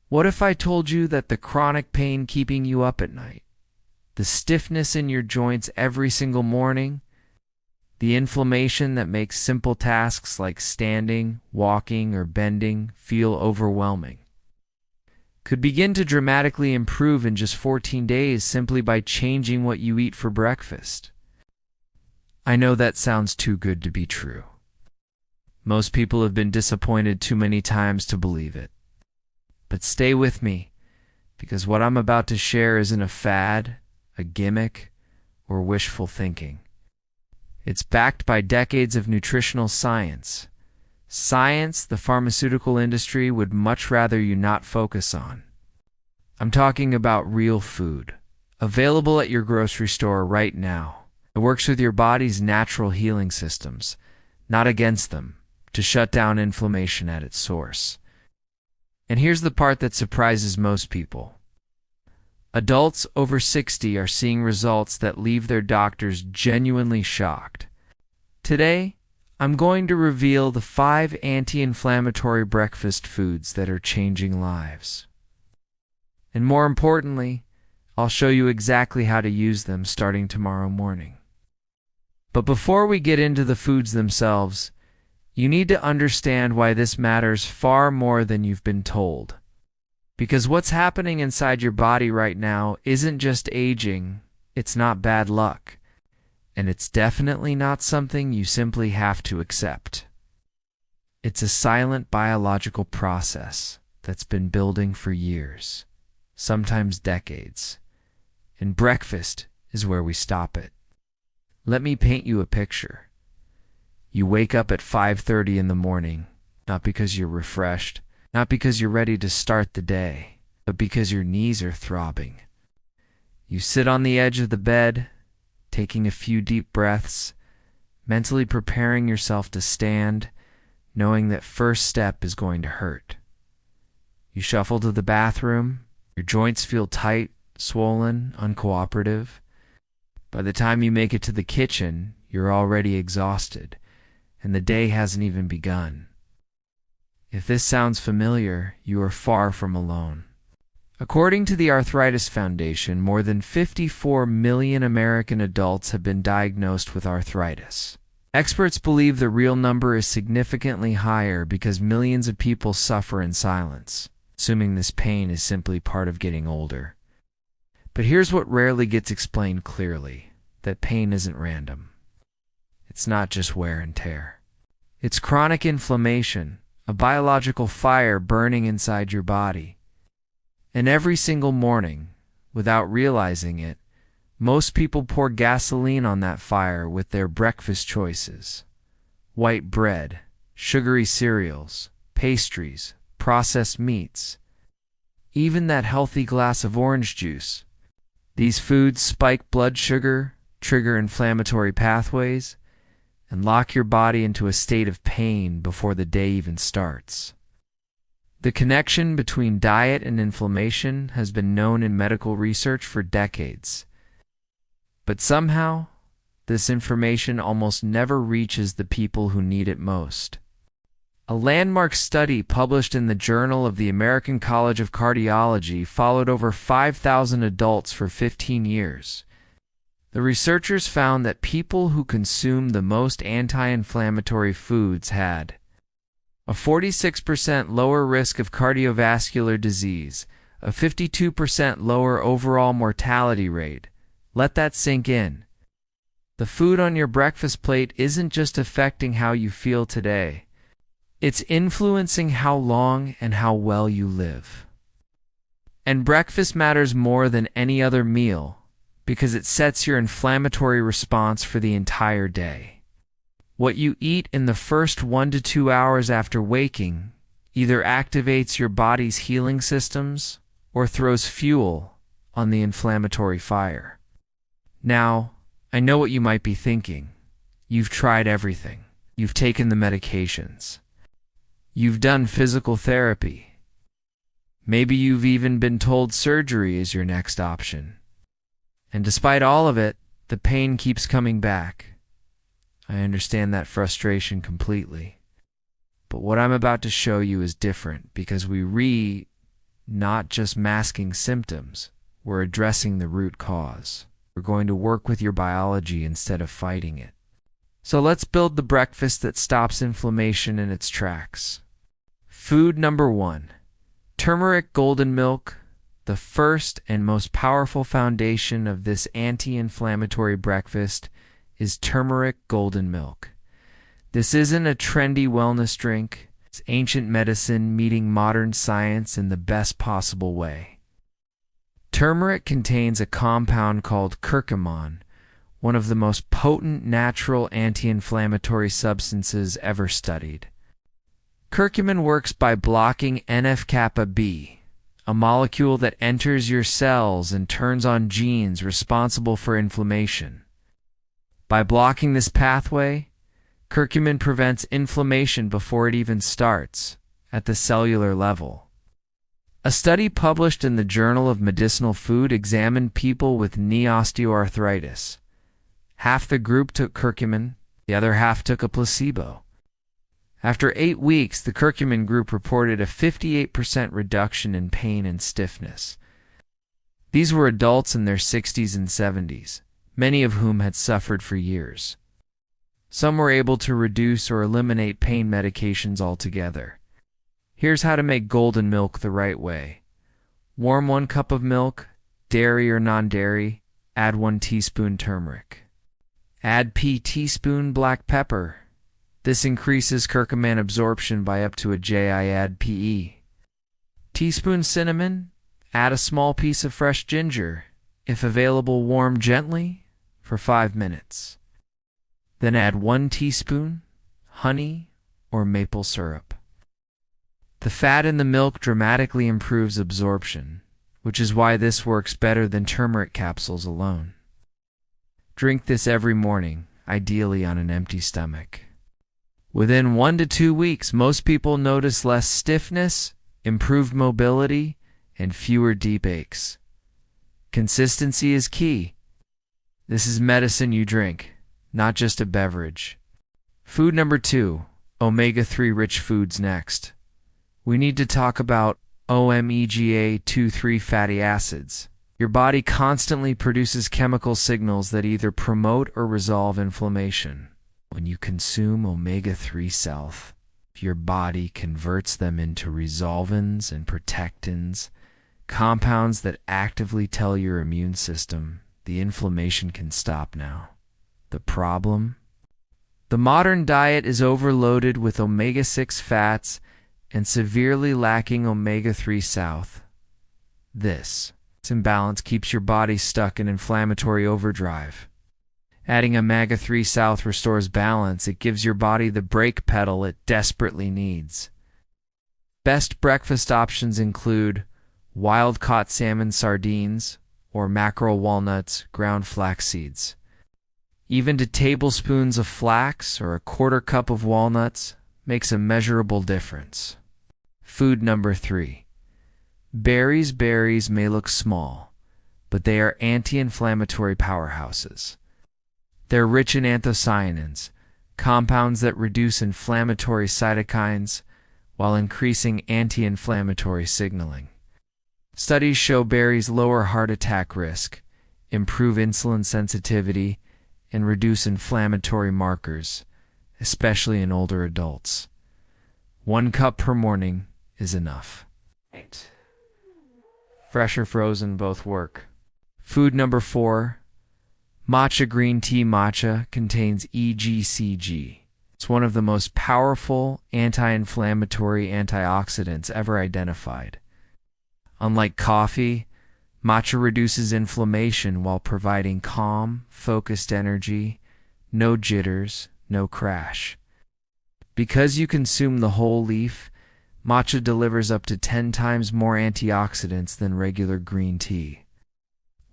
What if I told you that the chronic pain keeping you up at night, the stiffness in your joints every single morning, the inflammation that makes simple tasks like standing, walking, or bending feel overwhelming, could begin to dramatically improve in just 14 days simply by changing what you eat for breakfast? I know that sounds too good to be true. Most people have been disappointed too many times to believe it. But stay with me, because what I'm about to share isn't a fad, a gimmick, or wishful thinking. It's backed by decades of nutritional science. Science the pharmaceutical industry would much rather you not focus on. I'm talking about real food, available at your grocery store right now. It works with your body's natural healing systems, not against them, to shut down inflammation at its source. And here's the part that surprises most people. Adults over 60 are seeing results that leave their doctors genuinely shocked. Today, I'm going to reveal the 5 anti-inflammatory breakfast foods that are changing lives. And more importantly, I'll show you exactly how to use them starting tomorrow morning. But before we get into the foods themselves, you need to understand why this matters far more than you've been told. Because what's happening inside your body right now isn't just aging, it's not bad luck, and it's definitely not something you simply have to accept. It's a silent biological process that's been building for years, sometimes decades, and breakfast is where we stop it. Let me paint you a picture. You wake up at 5:30 in the morning, not because you're refreshed, not because you're ready to start the day, but because your knees are throbbing. You sit on the edge of the bed, taking a few deep breaths, mentally preparing yourself to stand, knowing that first step is going to hurt. You shuffle to the bathroom, your joints feel tight, swollen, uncooperative. By the time you make it to the kitchen, you're already exhausted, and the day hasn't even begun. If this sounds familiar, you are far from alone. According to the Arthritis Foundation, more than 54 million American adults have been diagnosed with arthritis. Experts believe the real number is significantly higher because millions of people suffer in silence, assuming this pain is simply part of getting older. But here's what rarely gets explained clearly, that pain isn't random. It's not just wear and tear. It's chronic inflammation, a biological fire burning inside your body. And every single morning, without realizing it, most people pour gasoline on that fire with their breakfast choices. White bread, sugary cereals, pastries, processed meats, even that healthy glass of orange juice. These foods spike blood sugar, trigger inflammatory pathways, and lock your body into a state of pain before the day even starts. The connection between diet and inflammation has been known in medical research for decades. But somehow, this information almost never reaches the people who need it most. A landmark study published in the Journal of the American College of Cardiology followed over 5,000 adults for 15 years. The researchers found that people who consumed the most anti-inflammatory foods had a 46% lower risk of cardiovascular disease, a 52% lower overall mortality rate. Let that sink in. The food on your breakfast plate isn't just affecting how you feel today. It's influencing how long and how well you live. And breakfast matters more than any other meal, because it sets your inflammatory response for the entire day. What you eat in the first 1 to 2 hours after waking either activates your body's healing systems or throws fuel on the inflammatory fire. Now, I know what you might be thinking. You've tried everything. You've taken the medications. You've done physical therapy. Maybe you've even been told surgery is your next option. And despite all of it, the pain keeps coming back. I understand that frustration completely. But what I'm about to show you is different because we not just masking symptoms. We're addressing the root cause. We're going to work with your biology instead of fighting it. So let's build the breakfast that stops inflammation in its tracks. Food number 1. Turmeric golden milk. The first and most powerful foundation of this anti-inflammatory breakfast is turmeric golden milk. This isn't a trendy wellness drink. It's ancient medicine meeting modern science in the best possible way. Turmeric contains a compound called curcumin, one of the most potent natural anti-inflammatory substances ever studied. Curcumin works by blocking NF-kappa B, a molecule that enters your cells and turns on genes responsible for inflammation. By blocking this pathway, curcumin prevents inflammation before it even starts, at the cellular level. A study published in the Journal of Medicinal Food examined people with knee osteoarthritis. Half the group took curcumin, the other half took a placebo. After 8 weeks, the curcumin group reported a 58% reduction in pain and stiffness. These were adults in their 60s and 70s, many of whom had suffered for years. Some were able to reduce or eliminate pain medications altogether. Here's how to make golden milk the right way. Warm 1 cup of milk, dairy or non-dairy, add 1 teaspoon turmeric. Add p teaspoon black pepper. This increases curcumin absorption by up to a j. Add pe. Teaspoon cinnamon, add a small piece of fresh ginger. If available, warm gently for 5 minutes. Then add 1 teaspoon honey or maple syrup. The fat in the milk dramatically improves absorption, which is why this works better than turmeric capsules alone. Drink this every morning, ideally on an empty stomach. Within 1 to 2 weeks, most people notice less stiffness, improved mobility, and fewer deep aches. Consistency is key. This is medicine you drink, not just a beverage. Food number 2, omega-3 rich foods next. We need to talk about omega-3 fatty acids. Your body constantly produces chemical signals that either promote or resolve inflammation. When you consume omega-3 self, your body converts them into resolvins and protectins, compounds that actively tell your immune system the inflammation can stop now. The problem? The modern diet is overloaded with omega-6 fats and severely lacking omega-3 south. This imbalance keeps your body stuck in inflammatory overdrive. Adding omega-3 south restores balance. It gives your body the brake pedal it desperately needs. Best breakfast options include wild-caught salmon sardines or mackerel walnuts, ground flax seeds. Even 2 tablespoons of flax or a 1/4 cup of walnuts makes a measurable difference. Food number 3. Berries. Berries may look small, but they are anti-inflammatory powerhouses. They're rich in anthocyanins, compounds that reduce inflammatory cytokines while increasing anti-inflammatory signaling. Studies show berries lower heart attack risk, improve insulin sensitivity, and reduce inflammatory markers, especially in older adults. 1 cup per morning is enough. Fresh or frozen, both work. Food number 4. Matcha green tea. Matcha contains EGCG. It's one of the most powerful anti-inflammatory antioxidants ever identified. Unlike coffee, matcha reduces inflammation while providing calm, focused energy, no jitters, no crash. Because you consume the whole leaf, matcha delivers up to 10 times more antioxidants than regular green tea.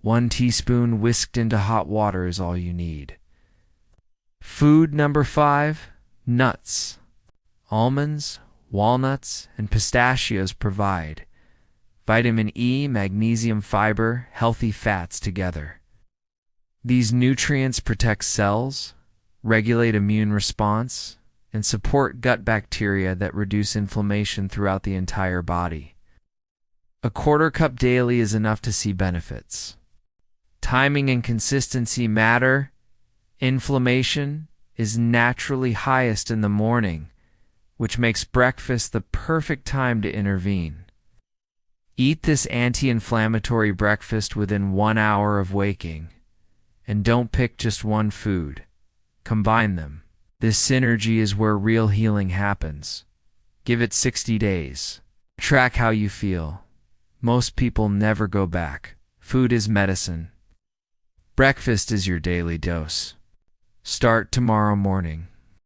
1 teaspoon whisked into hot water is all you need. Food number 5, nuts. Almonds, walnuts, and pistachios provide vitamin E, magnesium, fiber, healthy fats together. These nutrients protect cells, regulate immune response, and support gut bacteria that reduce inflammation throughout the entire body. A quarter cup daily is enough to see benefits. Timing and consistency matter. Inflammation is naturally highest in the morning, which makes breakfast the perfect time to intervene. Eat this anti-inflammatory breakfast within 1 hour of waking. And don't pick just one food. Combine them. This synergy is where real healing happens. Give it 60 days. Track how you feel. Most people never go back. Food is medicine. Breakfast is your daily dose. Start tomorrow morning.